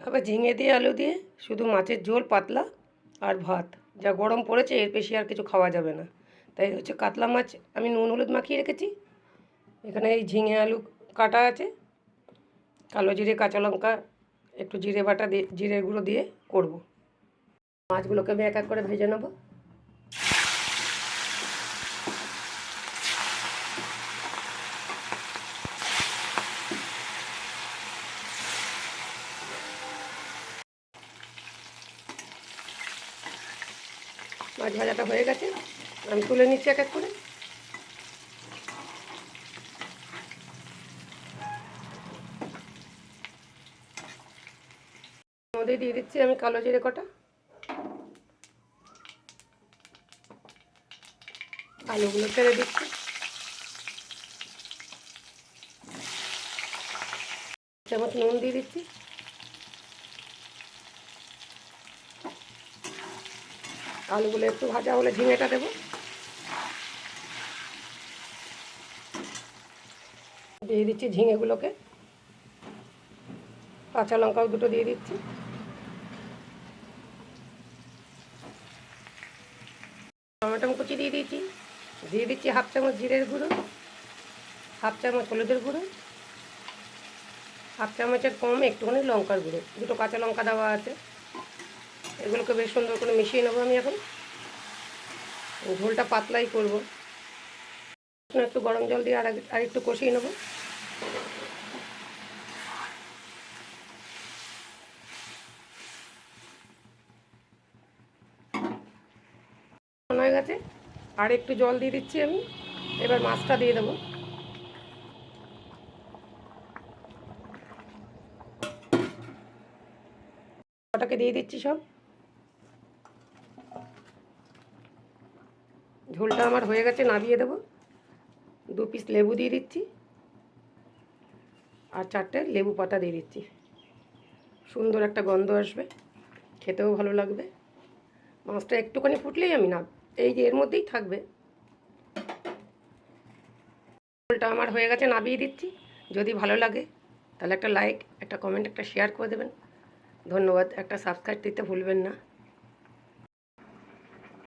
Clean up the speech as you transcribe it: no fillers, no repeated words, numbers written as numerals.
আবার ঝিঙে দিয়ে আলু দিয়ে শুধু মাছের ঝোল পাতলা আর ভাত। যা গরম পড়েছে এর বেশি আর কিছু খাওয়া যাবে না। তাই হচ্ছে কাতলা মাছ আমি নুন হলুদ মাখিয়ে রেখেছি। এখানে এই ঝিঙে আলু কাটা আছে, কালো জিরে কাঁচা লঙ্কা একটু জিরে বাটা দিয়ে জিরে গুঁড়ো দিয়ে করব। মাছগুলোকে আমি এক এক করে ভেজে নেব। মাছ ভাজাটা হয়ে গেছে, আমি তুলে নিচ্ছি এক এক করে। মধ্যে দিয়ে দিচ্ছি আমি কালো জিরে কটা, আলুগুলো ছেড়ে দিচ্ছি, চামচ নুন দিয়ে দিচ্ছি, আলুগুলো একটু ভাজা হলে ঝিঙেটা দেবো, দিয়ে দিচ্ছি ঝিঙেগুলোকে, কাঁচা লঙ্কাও দুটো দিয়ে দিচ্ছি, টমেটো কুচি দিয়ে দিয়েছি, দিয়ে দিচ্ছি হাফ চামচ জিরের গুঁড়ো, হাফ চামচ হলুদের গুঁড়ো, হাফ চামচের কম একটুখানি লঙ্কার গুঁড়ো, দুটো কাঁচা লঙ্কা দেওয়া আছে। এগুলোকে বেশ সুন্দর করে মিশিয়ে নেবো আমি এখন। ঝোলটা পাতলাই করবো, একটু গরম জল দিয়ে আর একটু কষিয়ে নেবো। হয়ে গেছে, আর একটু জল দিয়ে দিচ্ছি আমি। এবার মাছটা দিয়ে দেবো। ওটাকে দিয়ে দিচ্ছি সব। ঝোলটা আমার হয়ে গেছে, নামিয়ে দেবো। 2 পিস লেবু দিয়ে দিচ্ছি আর 4টে লেবু পাতা দিয়ে দিচ্ছি। সুন্দর একটা গন্ধ আসবে, খেতেও ভালো লাগবে। মাছটা একটুখানি ফুটলেই আমি এই যে এর মধ্যেই থাকবে। ঝোলটা আমার হয়ে গেছে, নামিয়ে দিচ্ছি। যদি ভালো লাগে তাহলে একটা লাইক, একটা কমেন্ট, একটা শেয়ার করে দেবেন। ধন্যবাদ। একটা সাবস্ক্রাইব দিতে ভুলবেন না।